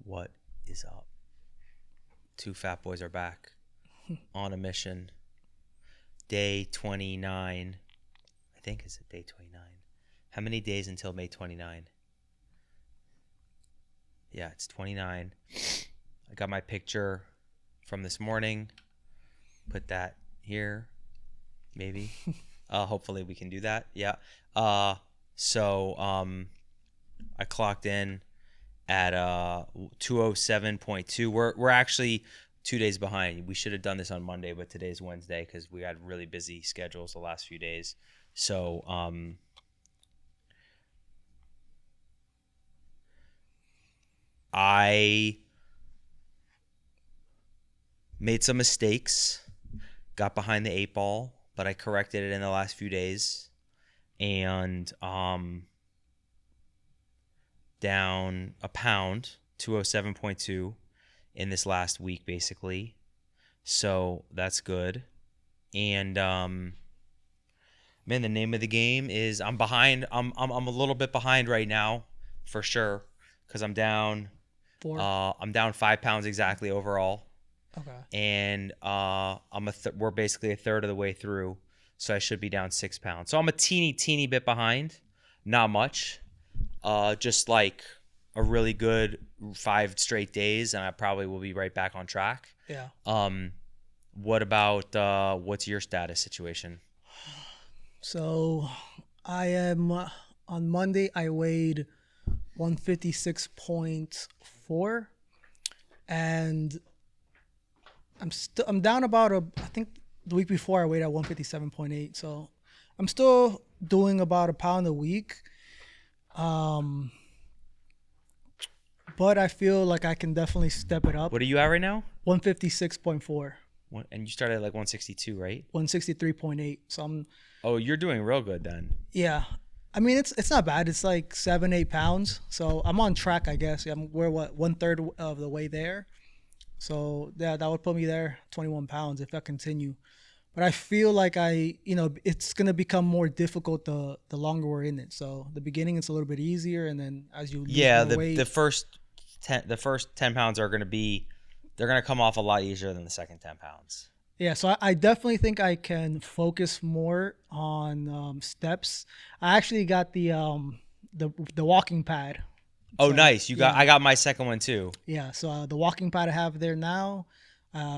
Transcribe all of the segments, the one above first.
What is up? Two fat boys are back on a mission. Day 29. I think it's day 29. How many days until May 29? Yeah, it's 29. I got my picture from this morning. Put that here, maybe. Hopefully we can do that. Yeah. So I clocked in at 207.2. We're actually 2 days behind. We should have done this on Monday, but today's Wednesday because we had really busy schedules the last few days. So I made some mistakes, got behind the 8 ball, but I corrected it in the last few days, and down a pound, 207.2 in this last week basically. So that's good. And man, the name of the game is I'm behind. I'm a little bit behind right now for sure because I'm down 4. I'm down 5 pounds exactly overall. Okay. And we're basically a third of the way through, so I should be down 6 pounds. So I'm a teeny bit behind, not much. Just like a really good 5 straight days, and I probably will be right back on track. Yeah. What about what's your status situation? So I am on Monday. I weighed 156.4, and I'm down about I think the week before I weighed at 157.8. So I'm still doing about a pound a week. But I feel like I can definitely step it up. What are you at right now? 156.4. And you started at like 162, right? 163.8. So Oh, you're doing real good then. yeah. I mean, it's not bad. It's like 7-8 pounds. So I'm on track, I guess. We're 1/3 of the way there. So yeah, that would put me there 21 pounds if I continue. But I feel like it's gonna become more difficult the longer we're in it. So the beginning it's a little bit easier, and then as you lose more weight, the first 10 pounds are they're gonna come off a lot easier than the second 10 pounds. yeah, so I definitely think I can focus more on steps. I actually got the walking pad. Oh, So, nice! yeah. I got my second one too. Yeah, so the walking pad I have there now,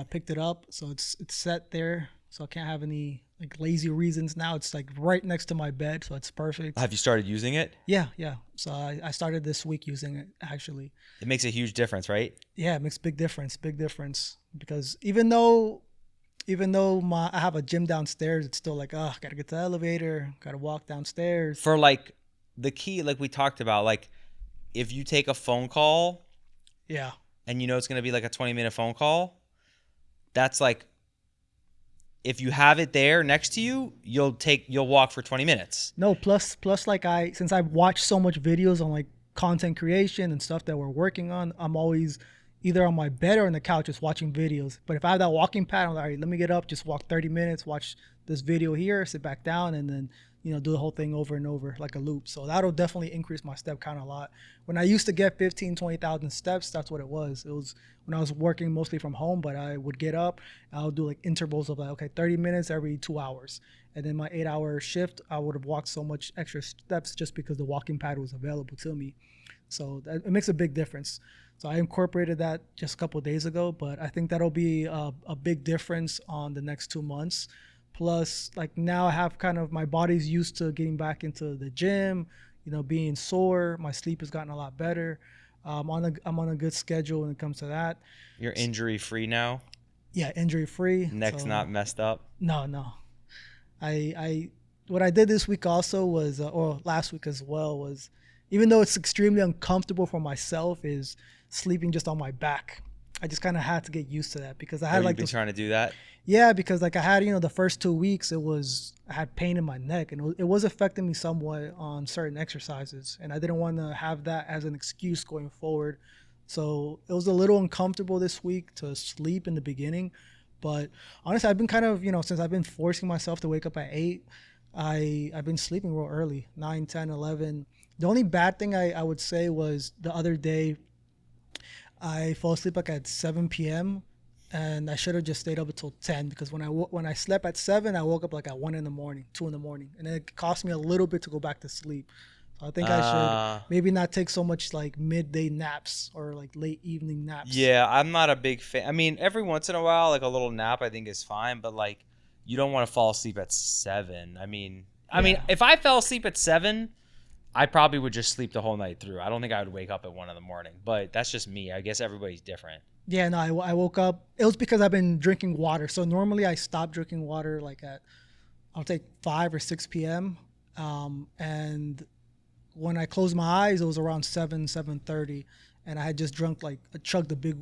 picked it up, so it's set there, so I can't have any like lazy reasons now. It's like right next to my bed, so it's perfect. Have you started using it? Yeah. So I started this week using it actually. It makes a huge difference, right? Yeah, it makes big difference, because even though I have a gym downstairs, it's still like, oh, gotta get to the elevator, gotta walk downstairs. For like the key, like we talked about, like if you take a phone call Yeah. and you know it's gonna be like a 20-minute phone call, that's like if you have it there next to you, you'll walk for 20 minutes. No, plus like since I've watched so much videos on like content creation and stuff that we're working on, I'm always either on my bed or on the couch just watching videos. But if I have that walking pad, I'm like, all right, let me get up, just walk 30 minutes, watch this video here, sit back down, and then do the whole thing over and over like a loop. So that'll definitely increase my step count a lot. When I used to get 15, 20,000 steps, that's what it was. It was when I was working mostly from home, but I would get up, I'll do like intervals of like, okay, 30 minutes every 2 hours. And then my 8-hour shift, I would have walked so much extra steps just because the walking pad was available to me. So it makes a big difference. So I incorporated that just a couple of days ago, but I think that'll be a big difference on the next 2 months. Plus, like now I have kind of my body's used to getting back into the gym, being sore. My sleep has gotten a lot better. I'm on a good schedule when it comes to that. You're injury free now? Yeah, injury free. Neck's not messed up? No. What I did this week also was, or last week as well, was even though it's extremely uncomfortable for myself, is sleeping just on my back. I just kind of had to get used to that because I had You've been trying to do that? Yeah, because like I had, the first 2 weeks, I had pain in my neck, and it was affecting me somewhat on certain exercises, and I didn't want to have that as an excuse going forward. So it was a little uncomfortable this week to sleep in the beginning, but honestly, I've been kind of, since I've been forcing myself to wake up at 8, I've been sleeping real early, 9, 10, 11. The only bad thing I would say was the other day, I fall asleep like at 7 p.m. and I should have just stayed up until 10 because when I slept at 7, I woke up like at 1 in the morning, 2 in the morning, and it cost me a little bit to go back to sleep. So I think I should Uh, maybe not take so much like midday naps or like late evening naps. yeah, I'm not a big fan. I mean, every once in a while, like a little nap, I think is fine, but like you don't want to fall asleep at 7. I mean, Yeah. if I fell asleep at 7, I probably would just sleep the whole night through. I don't think I would wake up at 1 in the morning, but that's just me. I guess everybody's different. Yeah, no, I woke up. It was because I've been drinking water. So normally I stop drinking water like at, I'll take 5 or 6 p.m. And when I closed my eyes, it was around 7:30, and I had just drunk like chugged a big,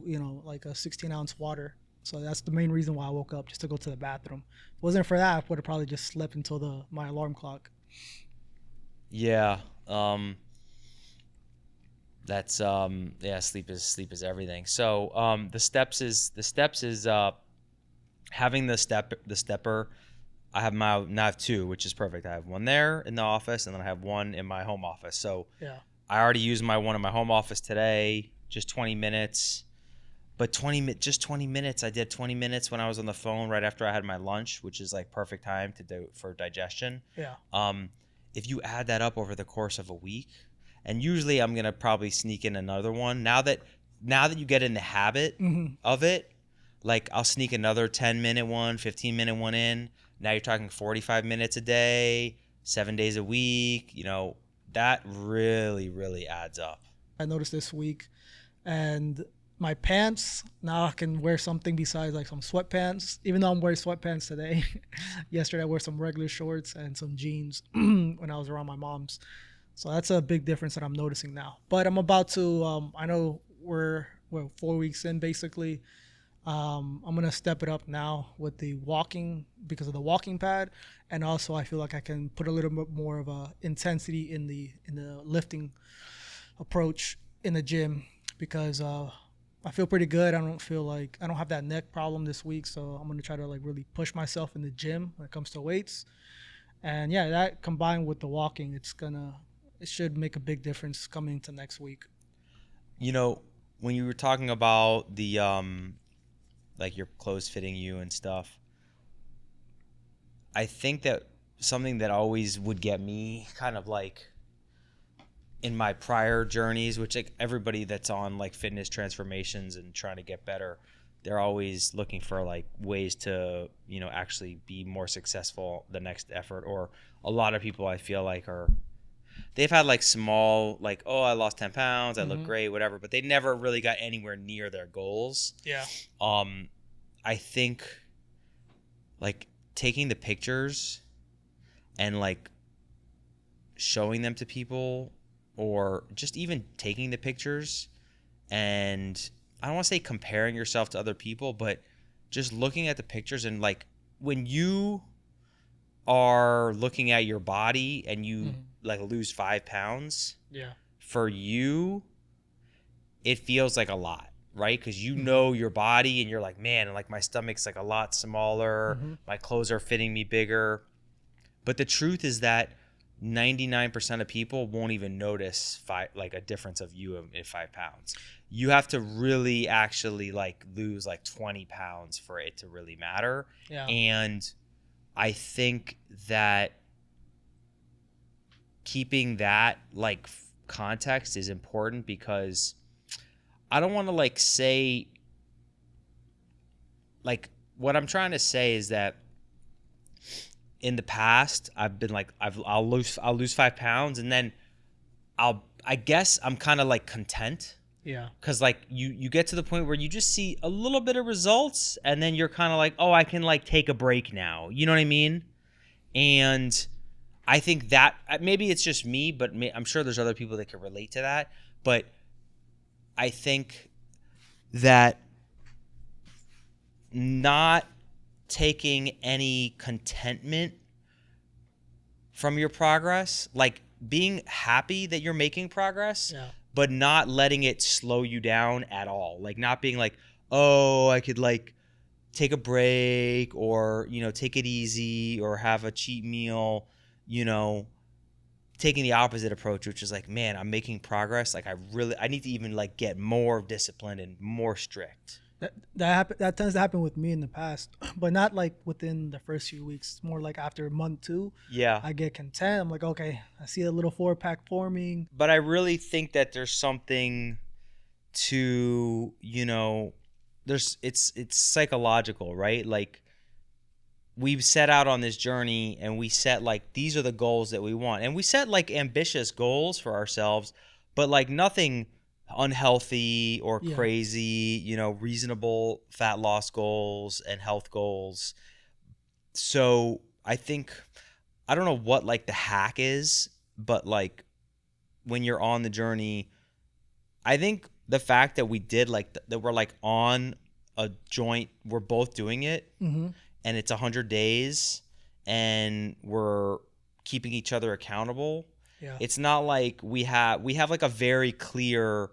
like a 16-ounce water. So that's the main reason why I woke up, just to go to the bathroom. If it wasn't for that, I would have probably just slept until the my alarm clock. Yeah. That's yeah, sleep is everything. So the steps is having the stepper. I have two, which is perfect. I have one there in the office, and then I have one in my home office. So Yeah. I already used my one in my home office today, just 20 minutes. But just 20 minutes. I did 20 minutes when I was on the phone right after I had my lunch, which is like perfect time to do for digestion. Yeah. Um, if you add that up over the course of a week, and usually I'm gonna probably sneak in another one. Now that you get in the habit Hmm. of it, like I'll sneak another 10-minute one, 15-minute one in. Now you're talking 45 minutes a day, 7 days a week. That really, really adds up. I noticed this week, and my pants now I can wear something besides like some sweatpants. Even though I'm wearing sweatpants today, yesterday I wore some regular shorts and some jeans when I was around my mom's. So that's a big difference that I'm noticing now. But I'm about to. I know we're 4 weeks in basically. I'm gonna step it up now with the walking because of the walking pad, and also I feel like I can put a little bit more of a intensity in the lifting approach in the gym because I feel pretty good. I don't have that neck problem this week, so I'm gonna try to like really push myself in the gym when it comes to weights. And yeah, that combined with the walking, it should make a big difference coming into next week. You know, when you were talking about the like your clothes fitting you and stuff, I think that something that always would get me kind of like in my prior journeys, which like everybody that's on like fitness transformations and trying to get better, they're always looking for like ways to, actually be more successful the next effort. Or a lot of people I feel like they've had like small, like, oh, I lost 10 pounds, I look Hmm. great, whatever, but they never really got anywhere near their goals. Yeah. Um, I think like taking the pictures and like showing them to people, or just even taking the pictures, and I don't want to say comparing yourself to other people, but just looking at the pictures, and like when you are looking at your body and you Hmm. like lose 5 pounds, Yeah. for you it feels like a lot, right? Because you Hmm. know your body and you're like, man, like my stomach's like a lot smaller, Hmm. my clothes are fitting me bigger. But the truth is that 99% of people won't even notice like a difference of you in 5 pounds. You have to really actually like lose like 20 pounds for it to really matter. Yeah. And I think that keeping that like context is important, because I don't want to like say, like, what I'm trying to say is that in the past I've been like I'll lose 5 pounds, and then I guess I'm kind of like content, Yeah. because like you get to the point where you just see a little bit of results, and then you're kind of like, oh, I can like take a break now, you know what I mean? And I think that maybe it's just me, but I'm sure there's other people that can relate to that. But I think that not taking any contentment from your progress, like being happy that you're making progress, Yeah. but not letting it slow you down at all. Like not being like, oh, I could like take a break, or, take it easy, or have a cheat meal, you know, taking the opposite approach, which is like, man, I'm making progress. Like I need to even like get more disciplined and more strict. That tends to happen with me in the past, but not like within the first few weeks. It's more like after month two, Yeah. I get content. I'm like, okay, I see a little 4-pack forming. But I really think that there's something to, it's psychological, right? Like we've set out on this journey and we set like these are the goals that we want. And we set like ambitious goals for ourselves, but like nothing unhealthy or Yeah. crazy, reasonable fat loss goals and health goals. So I think I don't know what like the hack is, but like when you're on the journey, I think the fact that we did like that we're like on a joint, we're both doing it, Mm-hmm. and it's 100 days, and we're keeping each other accountable. Yeah. It's not like we have like a very clear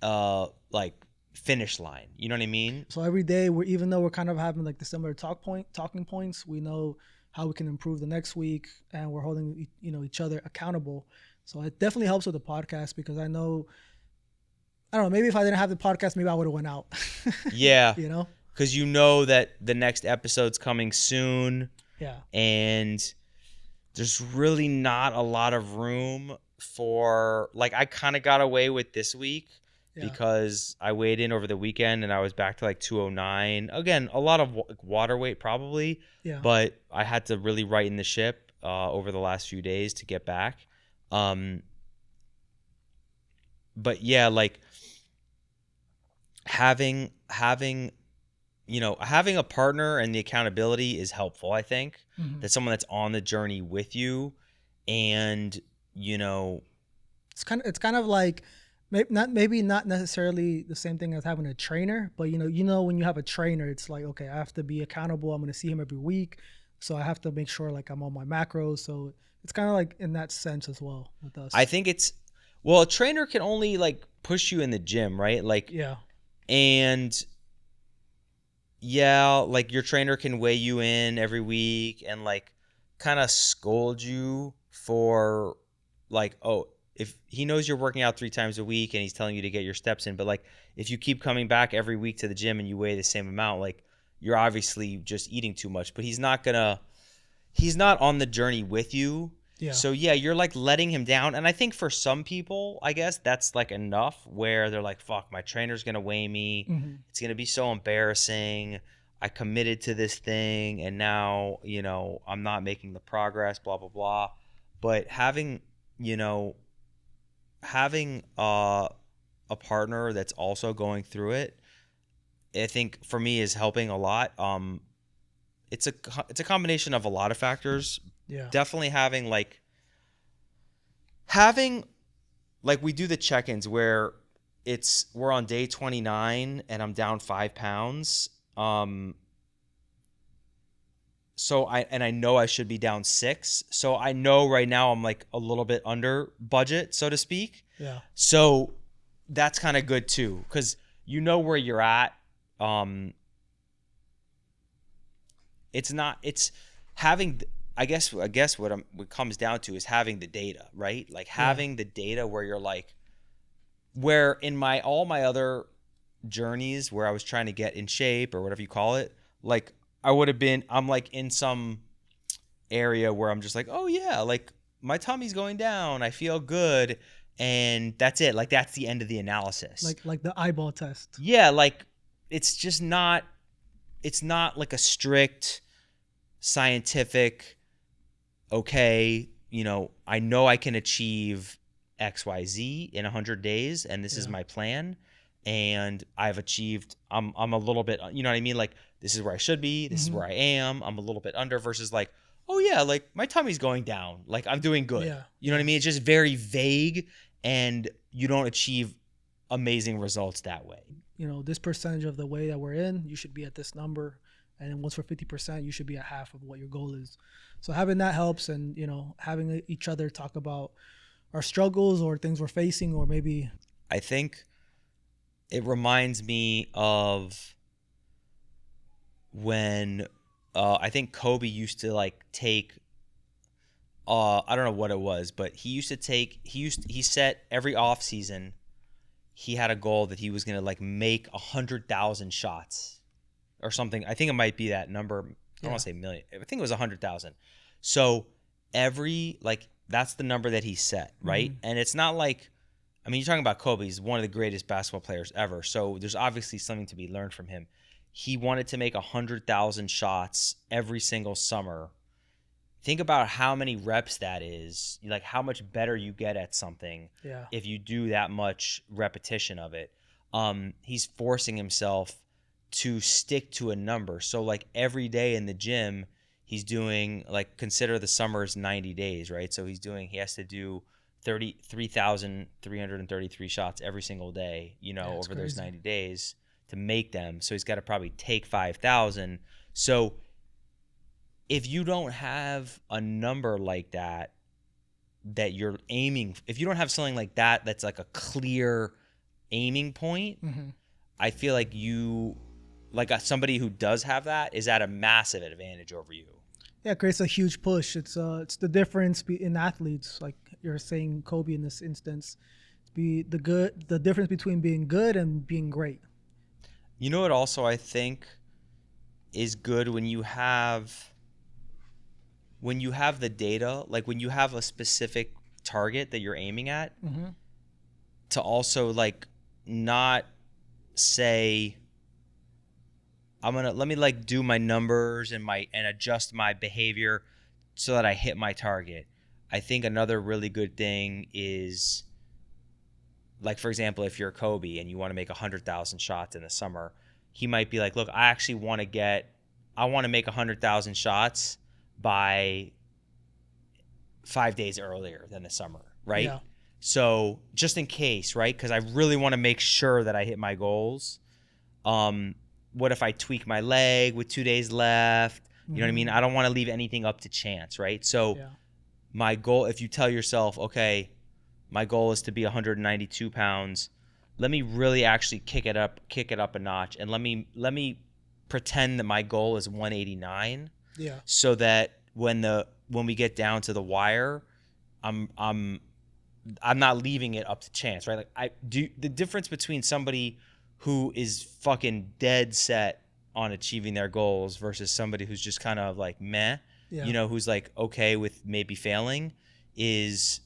like finish line. You know what I mean? So every day, we're even though we're kind of having like the similar talking points, we know how we can improve the next week, and we're holding each other accountable. So it definitely helps with the podcast because I know I don't know, maybe if I didn't have the podcast, maybe I would have went out. Yeah, you know? because you know that the next episode's coming soon, Yeah. and there's really not a lot of room for like I kind of got away with this week Yeah. because I weighed in over the weekend and I was back to like 209. Again, a lot of water weight probably, Yeah. but I had to really righten the ship over the last few days to get back. But yeah, like having having a partner and the accountability is helpful. I think Mhm. that someone that's on the journey with you, and It's kind of like maybe not necessarily the same thing as having a trainer, but when you have a trainer, it's like, okay, I have to be accountable. I'm going to see him every week, so I have to make sure like I'm on my macros. So it's kind of like in that sense as well with us. I think well, a trainer can only like push you in the gym, right? Like, Yeah. and yeah, like your trainer can weigh you in every week and like kind of scold you for like, oh, if he knows you're working out 3 times a week and he's telling you to get your steps in, but like if you keep coming back every week to the gym and you weigh the same amount, like you're obviously just eating too much, but he's not on the journey with you. Yeah. So yeah, you're like letting him down. And I think for some people, I guess that's like enough where they're like, fuck, my trainer's going to weigh me. Mhm. It's going to be so embarrassing. I committed to this thing and now, I'm not making the progress, blah, blah, blah. But having a partner that's also going through it, I think for me is helping a lot. It's a combination of a lot of factors. Yeah. Definitely having like we do the check-ins where we're on day 29 and I'm down 5 pounds. So I know I should be down 6. So I know right now I'm like a little bit under budget, so to speak. Yeah. So that's kind of good too, because you know where you're at. It's having, I guess what comes down to is having the data, right? Like having the data where you're like, where in all my other journeys where I was trying to get in shape or whatever you call it, like I'm like in some area where I'm just like, oh yeah, like my tummy's going down, I feel good, and that's it. Like that's the end of the analysis. Like the eyeball test. Yeah, like it's just not like a strict scientific, okay, I know I can achieve XYZ in 100 days and this is my plan, and I've achieved, I'm a little bit, you know what I mean? Like this is where I should be, this is where I am, I'm a little bit under, versus like, oh yeah, like my tummy's going down, like I'm doing good. Yeah. You know what I mean? It's just very vague and you don't achieve amazing results that way. This percentage of the way that we're in, you should be at this number. And then once we're 50%, you should be at half of what your goal is. So having that helps, and having each other talk about our struggles or things we're facing, or maybe I think it reminds me of when I think Kobe used to like take I don't know what it was, but he set every off season. He had a goal that he was gonna like make 100,000 shots or something. I think it might be that number. I don't want to say million. I think it was 100,000. So that's the number that he set, right? Mm-hmm. And it's not like, I mean, you're talking about Kobe. He's one of the greatest basketball players ever. So there's obviously something to be learned from him. He wanted to make 100,000 shots every single summer. Think about how many reps that is, like how much better you get at something if you do that much repetition of it. He's forcing himself to stick to a number. So like every day in the gym, he's doing, like, consider the summer is 90 days, right? So he has to do 33,333 shots every single day, over crazy. those 90 days to make them. So he's got to probably take 5,000. So if you don't have a number like that you're aiming, if you don't have something like that that's like a clear aiming point, Mm-hmm. I feel like somebody who does have that is at a massive advantage over you. Yeah, it creates a huge push. It's the difference in athletes, like you're saying, Kobe in this instance. The difference between being good and being great. You know what also I think is good when you have the data, like when you have a specific target that you're aiming at, Mm-hmm. to also like not say let me like do my numbers and adjust my behavior so that I hit my target. I think another really good thing is, like, for example, if you're Kobe and you want to make 100,000 shots in the summer, he might be like, look, I want to make 100,000 shots by 5 days earlier than the summer, right? Yeah. So just in case, right? Because I really want to make sure that I hit my goals. What if I tweak my leg with 2 days left? You know what I mean? I don't want to leave anything up to chance, right? So my goal, if you tell yourself, okay, my goal is to be 192 pounds, let me really actually kick it up a notch, and let me pretend that my goal is 189. Yeah. So that when we get down to the wire, I'm not leaving it up to chance, right? Like the difference between somebody who is fucking dead set on achieving their goals versus somebody who's just kind of like meh, who's like okay with maybe failing, is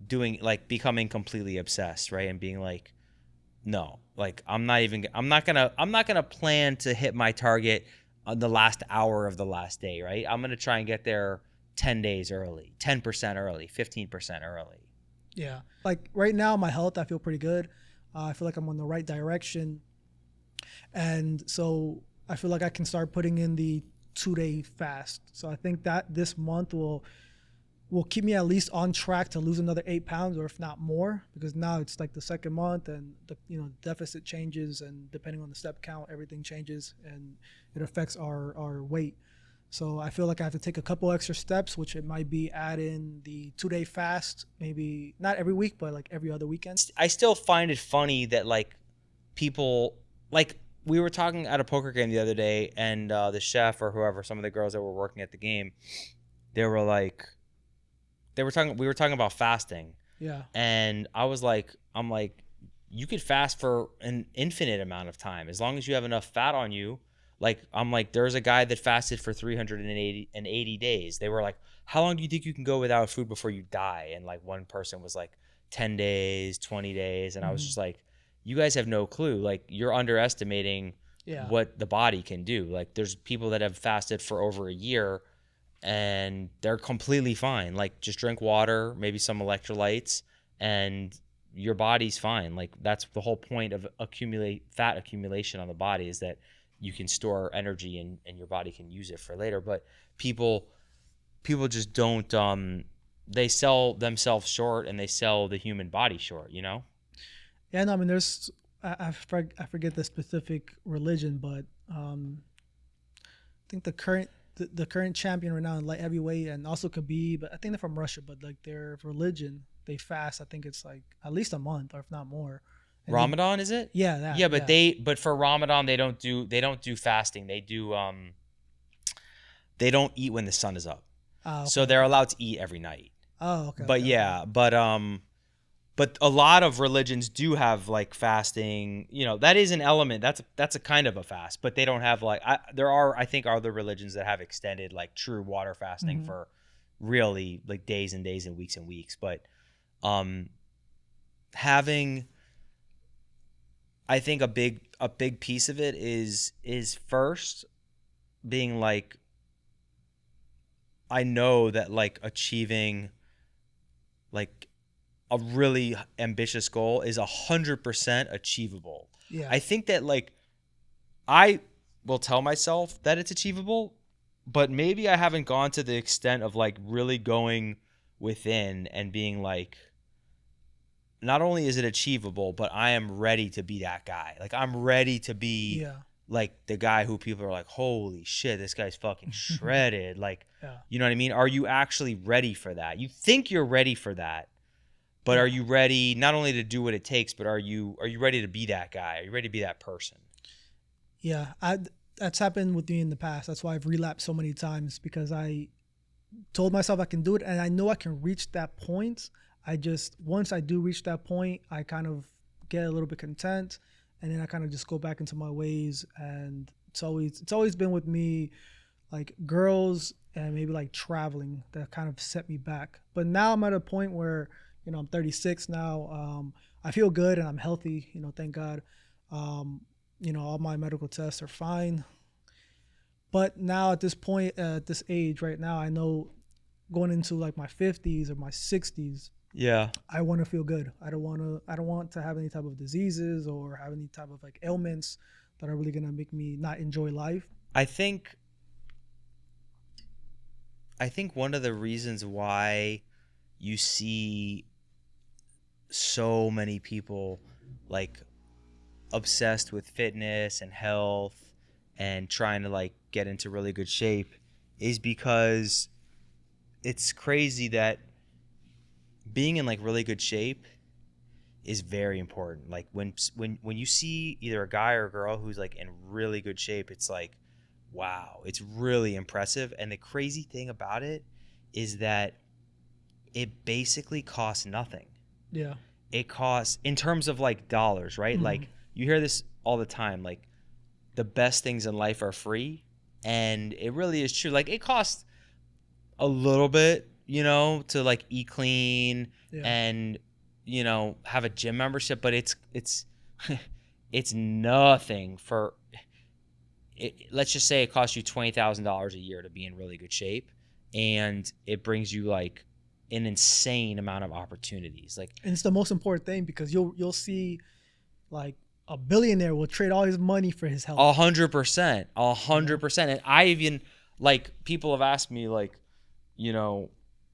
doing, like, becoming completely obsessed, right? And being like, no, like I'm not gonna plan to hit my target on the last hour of the last day, right? I'm gonna try and get there 10 days early, 10% early, 15% early. Yeah. Like right now, my health, I feel pretty good. I feel like I'm on the right direction. And so I feel like I can start putting in the 2-day fast. So I think that this month will keep me at least on track to lose another 8 pounds, or if not more, because now it's like the second month and the deficit changes, and depending on the step count, everything changes and it affects our weight. So I feel like I have to take a couple extra steps, which it might be add in the 2-day fast, maybe not every week, but like every other weekend. I still find it funny that, like, people, like, we were talking at a poker game the other day, and the chef or whoever, some of the girls that were working at the game, we were talking about fasting. Yeah. And I'm like, you could fast for an infinite amount of time as long as you have enough fat on you. Like, I'm like, there's a guy that fasted for 380 days. They were like, how long do you think you can go without food before you die? And like one person was like 10 days, 20 days. And I was just like, you guys have no clue. Like, you're underestimating what the body can do. Like, there's people that have fasted for over a year and they're completely fine. Like, just drink water, maybe some electrolytes, and your body's fine. Like, that's the whole point of fat accumulation on the body, is that you can store energy and your body can use it for later. But people just don't, they sell themselves short, and they sell the human body short, Yeah, no, I mean, I forget the specific religion, but I think the current champion right now in light heavyweight, and also Khabib, but I think they're from Russia, but like their religion, they fast. I think it's like at least a month, or if not more. And Ramadan, is it? Yeah, that. Yeah, but for Ramadan they don't do fasting. They don't eat when the sun is up. Okay. So they're allowed to eat every night. Oh, okay, But okay, okay. yeah, but a lot of religions do have like fasting. You know, that is an element. That's a kind of a fast, but they don't have like there are, I think, other religions that have extended like true water fasting Hmm. for really like days and days and weeks. But um having, I think a big piece of it is first being like, I know that like achieving like a really ambitious goal is 100% achievable. Yeah, I think that like I will tell myself that it's achievable, but maybe I haven't gone to the extent of like really going within and being like, not only is it achievable, but I am ready to be that guy. Like I'm ready to be yeah, like the guy who people are like, holy shit, this guy's fucking shredded. Like, yeah, you know what I mean? Are you actually ready for that? You think you're ready for that, but are yeah, you ready not only to do what it takes, but are you ready to be that guy? Are you ready to be that person? yeah. That's happened with me in the past. That's why I've relapsed so many times because I told myself I can do it, and I know I can reach that point. I just once I do reach that point, I kind of get a little bit content, and then I kind of just go back into my ways. And it's always been with me like girls and maybe like traveling that kind of set me back. But now I'm at a point where I'm 36 now. I feel good and I'm healthy. Thank God. Um, all my medical tests are fine. But now at this point, at this age right now, I know going into like my 50s or my 60s, Yeah. I want to feel good. I don't want to have any type of diseases or have any type of like ailments that are really going to make me not enjoy life. I think I think one of the reasons why you see so many people like obsessed with fitness and health and trying to like get into really good shape is because it's crazy that being in like really good shape is very important. Like when you see either a guy or a girl who's like in really good shape, it's like, wow, it's really impressive. And the crazy thing about it is that it basically costs nothing. Yeah. It costs in terms of like dollars, right? Hmm. Like you hear this all the time, like the best things in life are free, and it really is true. Like it costs a little bit, to like eat clean Yeah. and have a gym membership, but it's it's nothing for it. Let's just say it costs you $20,000 a year to be in really good shape, and it brings you like an insane amount of opportunities. Like And it's the most important thing because you'll see like a billionaire will trade all his money for his health. 100%, a You hundred know. percent. And I even like people have asked me like, you know,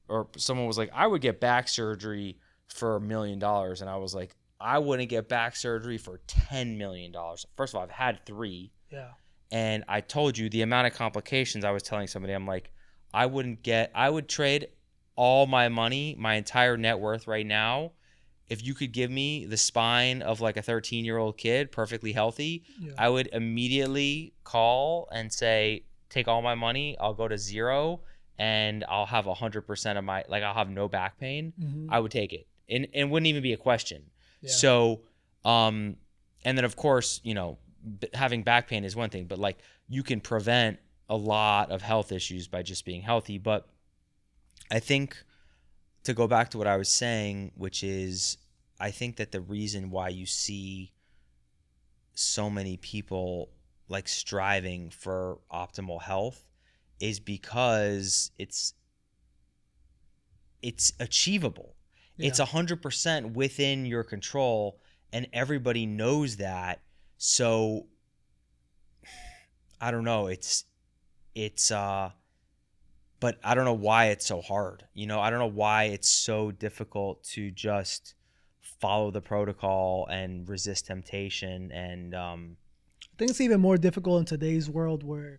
or someone was like, I would get back surgery for $1 million, and I was like, I wouldn't get back surgery for $10 million. First of all, I've had three, Yeah. and I told you the amount of complications. I was telling somebody, I'm like, I would trade all my money, my entire net worth right now, if you could give me the spine of like a 13-year-old kid, perfectly healthy. Yeah. I would immediately call and say, take all my money, I'll go to zero, and I'll have 100% of my, like, I'll have no back pain. Hmm. I would take it. And wouldn't even be a question. Yeah. So, and then of course, having back pain is one thing, but like you can prevent a lot of health issues by just being healthy. But I think to go back to what I was saying, which is I think that the reason why you see so many people like striving for optimal health is because it's achievable. It's Yeah. 100% within your control, and everybody knows that. So I don't know, it's but I don't know why it's so hard. I don't know why it's so difficult to just follow the protocol and resist temptation. And I think it's even more difficult in today's world where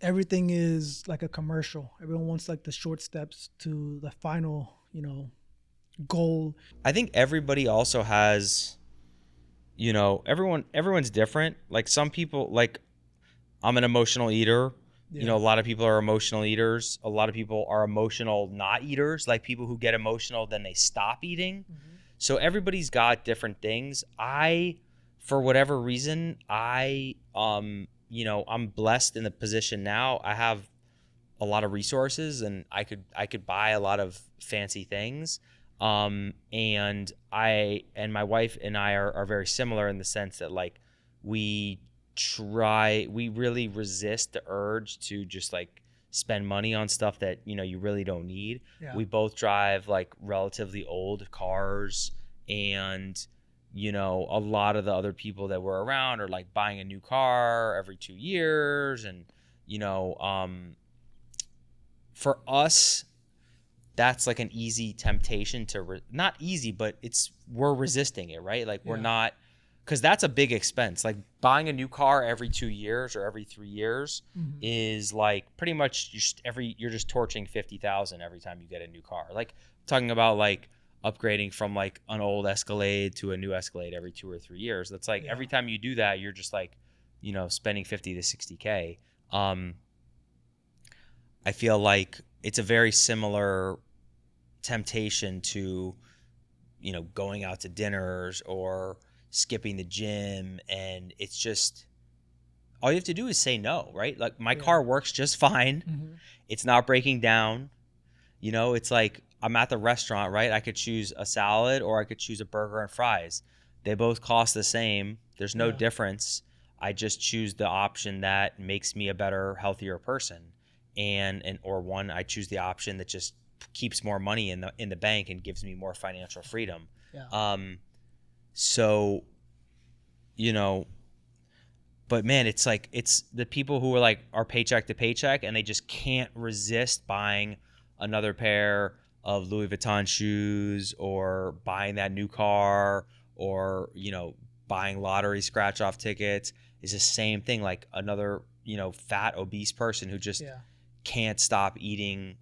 everything is like a commercial. Everyone wants like the short steps to the final, goal. I think everybody also has, everyone's different. Like some people, like I'm an emotional eater, You know, Yeah. a lot of people are emotional eaters. A lot of people are emotional not eaters, like people who get emotional, then they stop eating. Hmm. So everybody's got different things. For whatever reason, I'm blessed in the position now. I have a lot of resources and I could buy a lot of fancy things. And my wife and I are very similar in the sense that like we we really resist the urge to just like spend money on stuff that you really don't need. Yeah. We both drive like relatively old cars, and a lot of the other people that were around are like buying a new car every 2 years. And you know for us, that's like an easy temptation to not easy, but we're resisting it, right? Like we're Yeah. not, because that's a big expense. Like buying a new car every 2 years or every 3 years Hmm. is like pretty much you're just torching 50,000 every time you get a new car. Like talking about like upgrading from like an old Escalade to a new Escalade every 2 or 3 years. That's like Yeah. every time you do that, you're just like spending 50 to 60K. um I feel like it's a very similar temptation to, going out to dinners or skipping the gym. And it's just, all you have to do is say no, right? Like my Yeah. car works just fine. Hmm. It's not breaking down. It's like I'm at the restaurant, right? I could choose a salad or I could choose a burger and fries. They both cost the same. There's no Yeah. difference. I just choose the option that makes me a better, healthier person. Or one, I choose the option that just keeps more money in the bank and gives me more financial freedom. Yeah. Um, so, you know, but man, it's like it's the people who are paycheck to paycheck and they just can't resist buying another pair of Louis Vuitton shoes or buying that new car or buying lottery scratch off tickets. Is the same thing, like another fat obese person who just Yeah. can't stop eating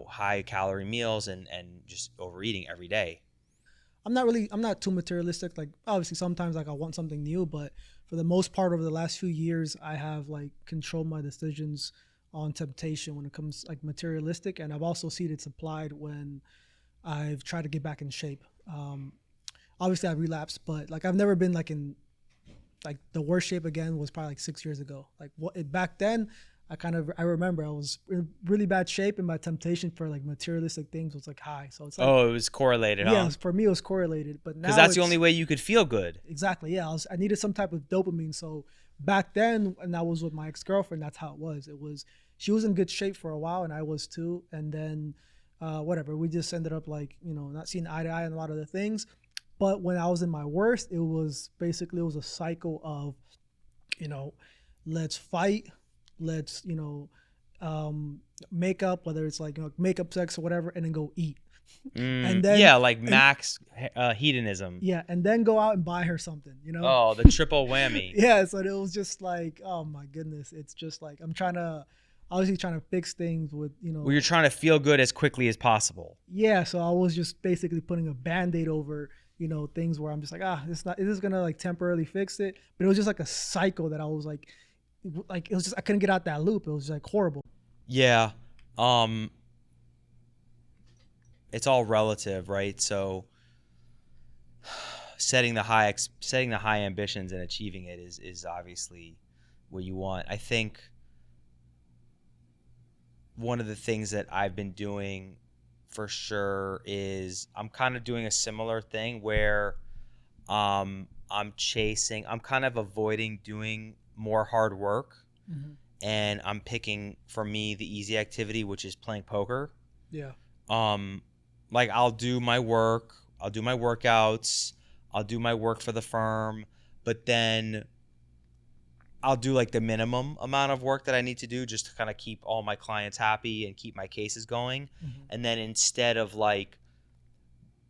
high calorie meals and just overeating every day. I'm not too materialistic. Like obviously sometimes like I want something new, but for the most part over the last few years I have like controlled my decisions on temptation when it comes like materialistic, and I've also seen it's applied when I've tried to get back in shape. Obviously I relapsed, but like I've never been like in like the worst shape again was probably like 6 years ago. Like back then, I remember I was in really bad shape, and my temptation for like materialistic things was like high. So it's like Oh, it was correlated, yeah, huh? for me it was correlated, but Because now that's the only it's way you could feel good. exactly yeah. I needed some type of dopamine. So back then, and I was with my ex girlfriend. That's how it was. It was she was in good shape for a while, and I was too. And then whatever, we just ended up like not seeing eye to eye on a lot of the things. But when I was in my worst, it was a cycle of, you know, let's fight, let's, make up, whether it's like, makeup sex or whatever, and then go eat. And then, Yeah, like and max hedonism. yeah, and then go out and buy her something. Oh, the triple whammy. Yeah. So it was just like, oh my goodness. It's just like, obviously trying to fix things with, Where you're trying to feel good as quickly as possible. yeah. So I was just basically putting a band-aid over, things where I'm just like, is this gonna like temporarily fix it? But it was just like a cycle that I was like it was just I couldn't get out that loop. It was like horrible. Yeah. Um, it's all relative, right? So setting the high ambitions and achieving it is obviously what you want. I think one of the things that I've been doing for sure is I'm kind of doing a similar thing where I'm kind of avoiding doing more hard work, Mm-hmm. and I'm picking for me the easy activity, which is playing poker. Yeah. Um, like I'll do my work, I'll do my workouts, I'll do my work for the firm, but then I'll do like the minimum amount of work that I need to do just to kind of keep all my clients happy and keep my cases going. Mm-hmm. And then instead of like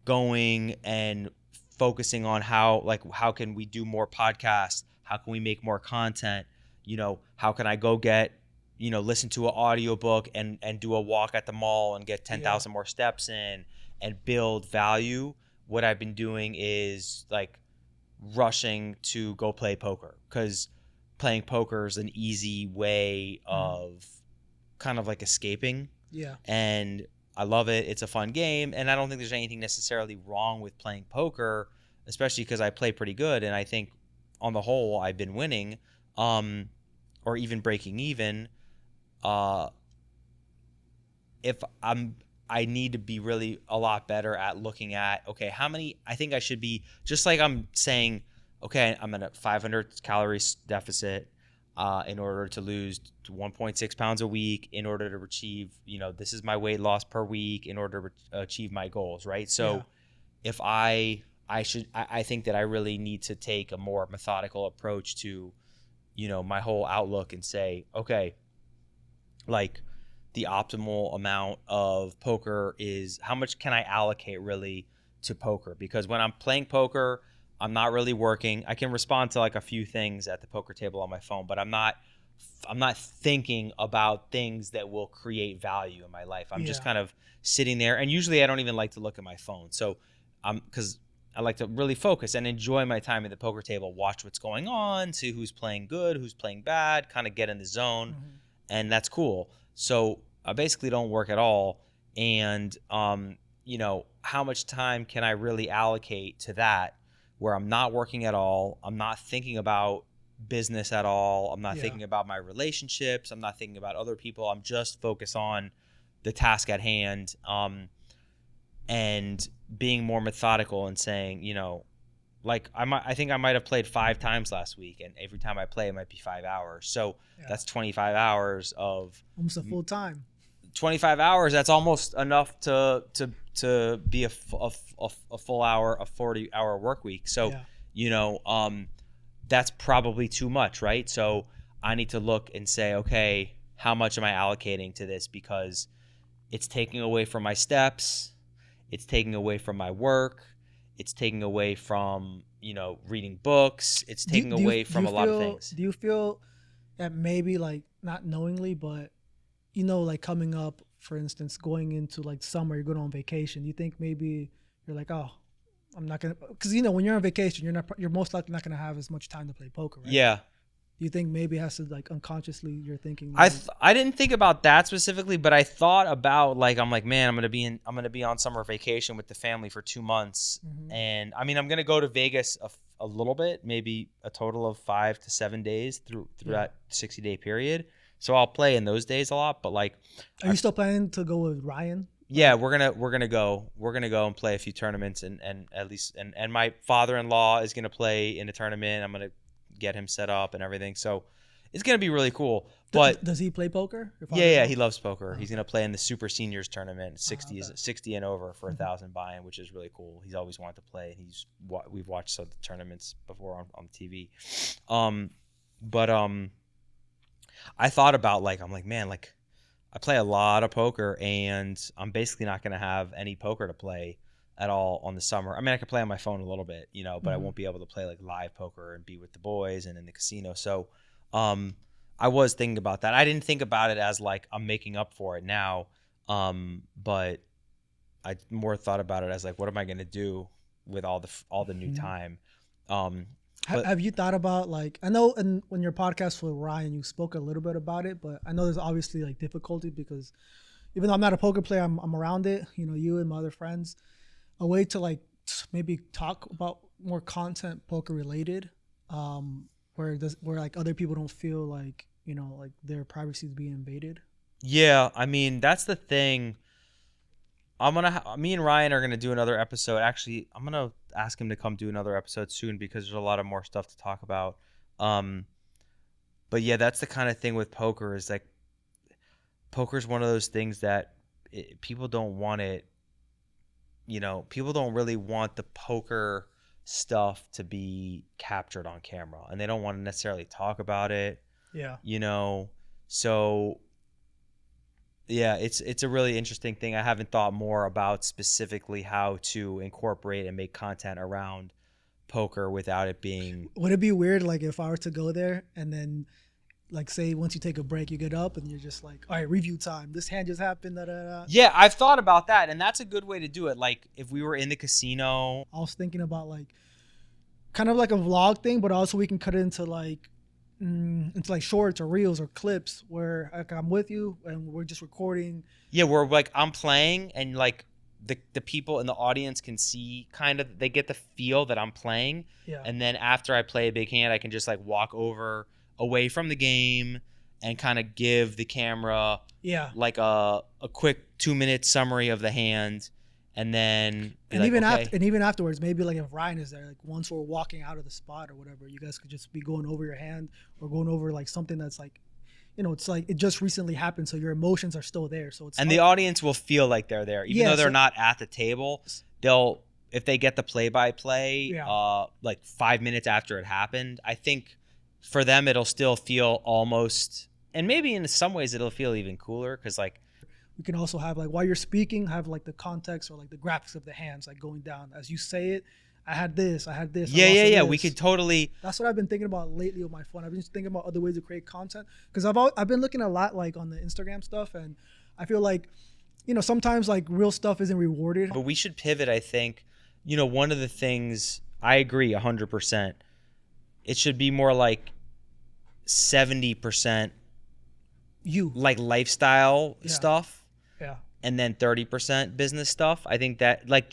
going and focusing on how can we do more podcasts, how can we make more content, how can I go get listen to an audiobook and do a walk at the mall and get Yeah. 10,000 more steps in and build value. What I've been doing is like rushing to go play poker, because playing poker is an easy way Mm-hmm. of kind of like escaping, Yeah. and I love it. It's a fun game, and I don't think there's anything necessarily wrong with playing poker, especially because I play pretty good, and I think on the whole I've been winning, or even breaking even. Uh, if I need to be really a lot better at looking at, okay, how many, I think I should be, just like I'm saying, okay, I'm at a 500 calories deficit in order to lose 1.6 pounds a week, in order to achieve, this is my weight loss per week in order to achieve my goals, right? Yeah. So if I think that I really need to take a more methodical approach to, my whole outlook, and say, okay, like, the optimal amount of poker is how much can I allocate really to poker? Because when I'm playing poker, I'm not really working. I can respond to like a few things at the poker table on my phone, but I'm not thinking about things that will create value in my life. I'm just Yeah. kind of sitting there, and usually I don't even like to look at my phone. So because I like to really focus and enjoy my time at the poker table, watch what's going on, see who's playing good, who's playing bad, kind of get in the zone, and that's cool. So I basically don't work at all, and how much time can I really allocate to that, where I'm not working at all, I'm not thinking about business at all, I'm not Yeah. thinking about my relationships, I'm not thinking about other people, I'm just focused on the task at hand, and being more methodical and saying, like I think I might have played 5 times last week, and every time I play it might be 5 hours. So Yeah. that's 25 hours of Almost a full time. 25 hours. That's almost enough to be a full hour, a 40-hour work week. So, Yeah. that's probably too much, right? So I need to look and say, okay, how much am I allocating to this? Because it's taking away from my steps, it's taking away from my work, it's taking away from, reading books, it's taking away from a lot of things. Do you feel that maybe, like, not knowingly, but like coming up, for instance, going into like summer, you're going on vacation, you think maybe you're like, oh, I'm not gonna, because when you're on vacation, you're most likely not gonna have as much time to play poker, right? Yeah. Do you think maybe it has to, like, unconsciously you're thinking I didn't think about that specifically, but I thought about, like, I'm like, man, I'm gonna be on summer vacation with the family for 2 months, and I mean, I'm gonna go to Vegas a little bit, maybe a total of 5 to 7 days through that 60-day period. So I'll play in those days a lot, but like, are you still planning to go with Ryan? yeah, we're gonna go and play a few tournaments, and at least and my father-in-law is gonna play in a tournament. I'm gonna get him set up and everything, so it's gonna be really cool. But does he play poker? Yeah, he loves poker. Oh, He's gonna play in the Super Seniors tournament, 60 okay. 60 and over for 1,000 buy-in, which is really cool. He's always wanted to play. We've watched some of the tournaments before on TV. But I thought about, like, I'm like, man, like, I play a lot of poker, and I'm basically not gonna have any poker to play at all on the summer. I mean, I could play on my phone a little bit, but I won't be able to play like live poker and be with the boys and in the casino. So, I was thinking about that. I didn't think about it as like I'm making up for it now, but I more thought about it as like, what am I going to do with all the new time? Have you thought about, like, I know when your podcast with Ryan, you spoke a little bit about it, but I know there's obviously like difficulty, because even though I'm not a poker player, I'm around it. You and my other friends, a way to, like, maybe talk about more content poker related, where like other people don't feel like like their privacy is being invaded. Yeah, I mean, that's the thing. Me and Ryan are gonna do another episode. Actually, I'm gonna ask him to come do another episode soon, because there's a lot of more stuff to talk about. But yeah, that's the kind of thing with poker, is like, poker is one of those things that people don't want it. People don't really want the poker stuff to be captured on camera, and they don't want to necessarily talk about it. Yeah. So yeah, it's a really interesting thing. I haven't thought more about specifically how to incorporate and make content around poker without it being. Would it be weird, like, if I were to go there and then, like, say once you take a break, you get up and you're just like, all right, review time. This hand just happened. Da, da, da. Yeah, I've thought about that, and that's a good way to do it. Like, if we were in the casino. I was thinking about, like, kind of like a vlog thing, but also we can cut it into, like, into like shorts or reels or clips where like I'm with you and we're just recording. Yeah, where like I'm playing and like the people in the audience can see kind of they get the feel that I'm playing, Yeah. and then after I play a big hand, I can just like walk over away from the game and kind of give the camera Yeah. like a quick 2-minute summary of the hand, and then be like, okay. And even afterwards, maybe like if Ryan is there, like once we're walking out of the spot or whatever, you guys could just be going over your hand or going over like something that's like, it's like it just recently happened, so your emotions are still there. So it's And the audience will feel like they're there, even Yeah, though they're so- not at the table. They'll if they get the play-by-play, Yeah. like 5 minutes after it happened. I think for them it'll still feel almost, and maybe in some ways it'll feel even cooler because like we can also have like while you're speaking, have like the context or like the graphics of the hands like going down as you say it. I had this. I lost yeah. this. We could totally. That's what I've been thinking about lately with my phone. I've been just thinking about other ways to create content because I've been looking a lot like on the Instagram stuff, and I feel like, sometimes like real stuff isn't rewarded. But we should pivot. I think, one of the things I agree 100%. It should be more like 70% You. like lifestyle Yeah. stuff, Yeah. and then 30% business stuff. I think that like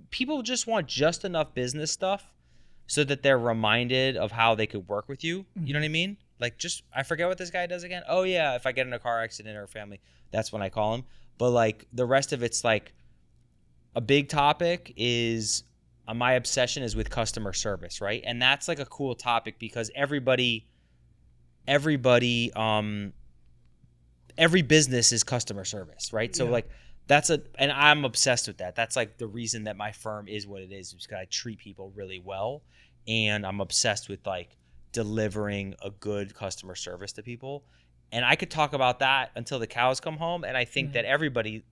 people just want just enough business stuff so that they're reminded of how they could work with you. You know what I mean? Like just I forget what this guy does again. Oh yeah, if I get in a car accident or a family, that's when I call him. But like the rest of it's like a big topic is my obsession is with customer service, right? And that's like a cool topic because every business is customer service, right? So Yeah. like and I'm obsessed with that. That's like the reason that my firm is what it is because I treat people really well, and I'm obsessed with like delivering a good customer service to people. And I could talk about that until the cows come home, and I think that everybody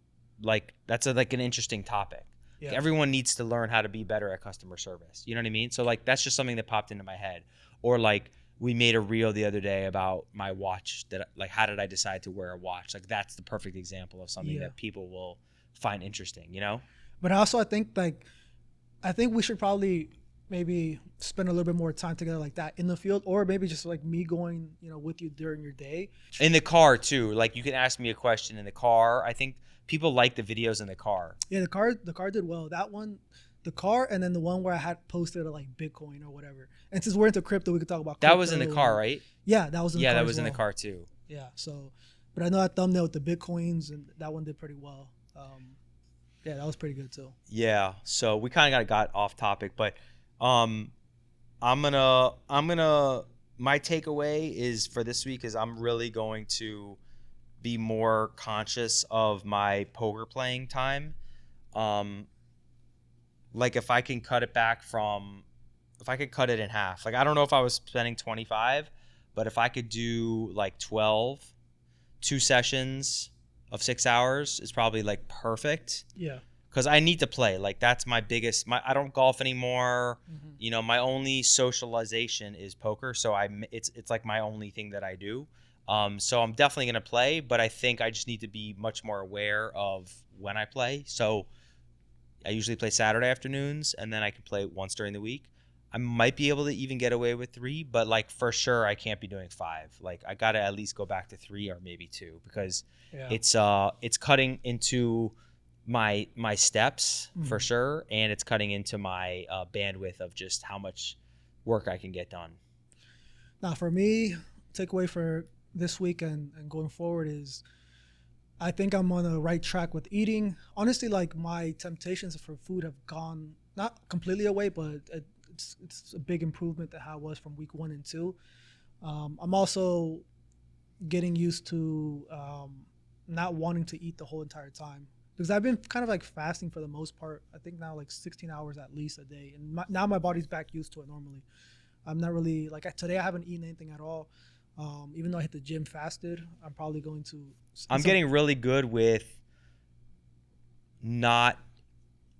like that's like an interesting topic. Yeah. Everyone needs to learn how to be better at customer service. You know what I mean? So like that's just something that popped into my head. Or like we made a reel the other day about my watch that like how did I decide to wear a watch? Like that's the perfect example of something that people will find interesting, But also I think we should probably maybe spend a little bit more time together like that in the field, or maybe just like me going, with you during your day. In the car too. Like you can ask me a question in the car. I think people like the videos in the car. Yeah, the car did well. That one, the car, and then the one where I had posted like Bitcoin or whatever. And since we're into crypto, we could talk about crypto. That was in the car, right? Yeah, that was in the car. Yeah, that was as in the well. car too. Yeah, so, but I know that thumbnail with the Bitcoins, and that one did pretty well. Yeah, that was pretty good too. Yeah, so we kind of got off topic, but I'm gonna my takeaway is for this week is I'm really going to be more conscious of my poker playing time. Like if I can cut it in half. Like I don't know if I was spending 25, but if I could do like 12, 2 sessions of 6 hours is probably like perfect. Yeah. Because I need to play. Like that's my biggest. I don't golf anymore. My only socialization is poker. So it's like my only thing that I do. So I'm definitely gonna play, but I think I just need to be much more aware of when I play. So I usually play Saturday afternoons, and then I can play once during the week. I might be able to even get away with 3, but like for sure I can't be doing 5. Like I gotta at least go back to 3 or maybe 2 because it's cutting into my steps for sure, and it's cutting into my bandwidth of just how much work I can get done. Now for me, takeaway for this week and going forward is I think I'm on the right track with eating. Honestly, like my temptations for food have gone not completely away, but it's a big improvement to how it was from week 1 and 2. I'm also getting used to not wanting to eat the whole entire time because I've been kind of like fasting for the most part. I think now like 16 hours at least a day, and now my body's back used to it normally. I'm not really like today I haven't eaten anything at all. Even though I hit the gym fasted, I'm probably going to. I'm getting really good with not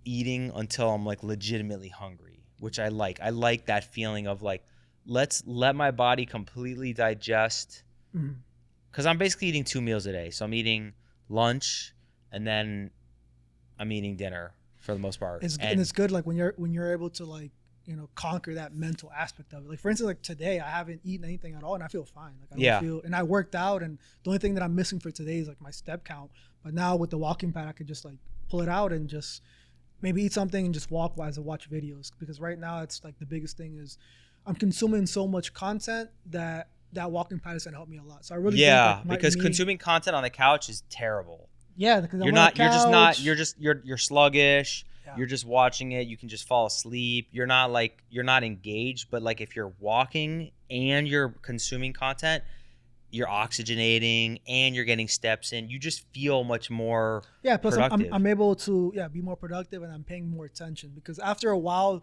eating until I'm like legitimately hungry, which I like. I like that feeling of like, let's let my body completely digest. Because I'm basically eating 2 meals a day. So I'm eating lunch and then I'm eating dinner for the most part. And it's good like when you're able to like, conquer that mental aspect of it. Like for instance, like today I haven't eaten anything at all and I feel fine. Like I don't Yeah. feel, and I worked out, and the only thing that I'm missing for today is like my step count. But now with the walking pad, I could just like pull it out and just maybe eat something and just walk while I watch videos. Because right now it's like the biggest thing is I'm consuming so much content that walking pad is gonna help me a lot. So I really think Yeah, like because consuming content on the couch is terrible. yeah, because I'm You're on the not you're just not couch. you're sluggish. Yeah. You're just watching it. You can just fall asleep. You're not engaged, but like if you're walking and you're consuming content, you're oxygenating and you're getting steps in. You just feel much more Yeah, plus productive. I'm able to be more productive, and I'm paying more attention because after a while,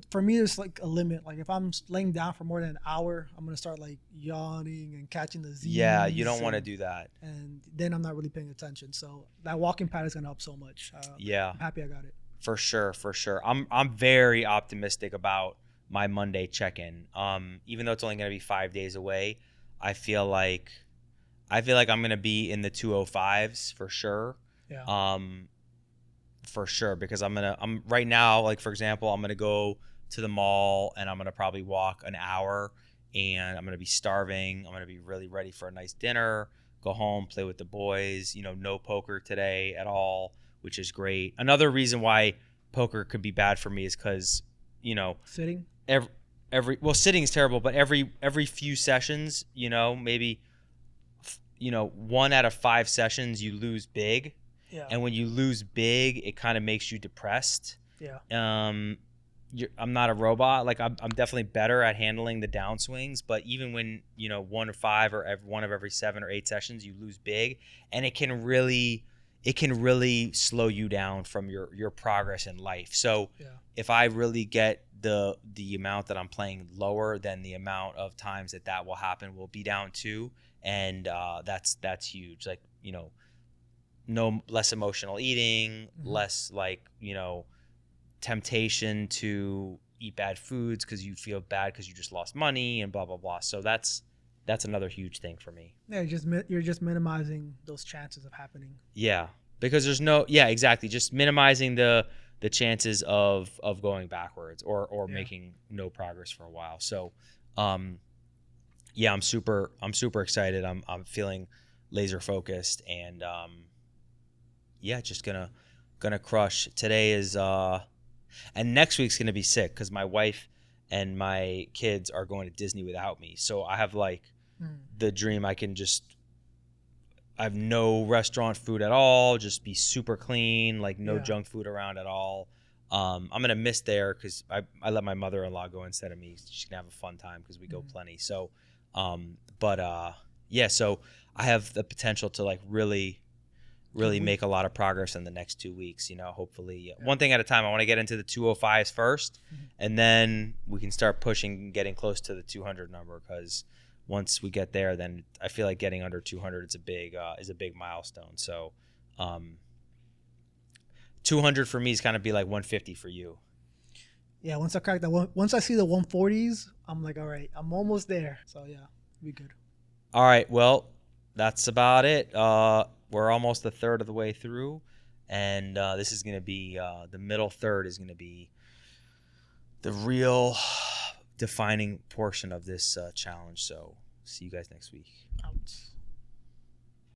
for me there's like a limit. Like if I'm laying down for more than an hour, I'm gonna start like yawning and catching the Z's. Yeah, you don't want to do that. And then I'm not really paying attention. So that walking pad is gonna help so much. Yeah, I'm happy I got it. for sure, for sure. I'm very optimistic about my Monday check-in. Even though it's only going to be 5 days away, I feel like I'm going to be in the 205s for sure. Yeah. For sure, because I'm right now, like for example, I'm going to go to the mall and I'm going to probably walk an hour, and I'm going to be starving. I'm going to be really ready for a nice dinner, go home, play with the boys, no poker today at all, which is great. Another reason why poker could be bad for me is because, Sitting. sitting is terrible, but every few sessions, maybe, 1 out of 5 sessions you lose big. Yeah. And when you lose big, it kind of makes you depressed. Yeah. I'm not a robot. Like I'm definitely better at handling the downswings, but even when 1 or 5 or one of every 7 or 8 sessions you lose big, and it can really slow you down from your progress in life. So if I really get the amount that I'm playing lower, then the amount of times that will happen will be down too, and that's huge. Like no less emotional eating, less like temptation to eat bad foods because you feel bad because you just lost money and blah blah blah. So that's another huge thing for me. Yeah, you're just minimizing those chances of happening. Yeah, because exactly, just minimizing the chances of going backwards or making no progress for a while. So I'm super excited. I'm feeling laser focused, and just gonna crush. Today is and next week's gonna be sick because my wife and my kids are going to Disney without me. So I have like the dream I have no restaurant food at all, just be super clean, like no junk food around at all. I'm gonna miss there because I let my mother-in-law go instead of me. She can have a fun time because we go plenty. So so I have the potential to like really make a lot of progress in the next 2 weeks, hopefully one thing at a time. I want to get into the 205s first, and then we can start pushing, getting close to the 200 number, because once we get there, then I feel like getting under 200 is a big milestone. So 200 for me is kind of be like 150 for you. Yeah, once I crack that one, once I see the 140s, I'm like, all right, I'm almost there. So yeah, be good. All right, well, that's about it. We're almost a third of the way through, and this is going to be the middle third is going to be the real defining portion of this challenge. So see you guys next week. Out.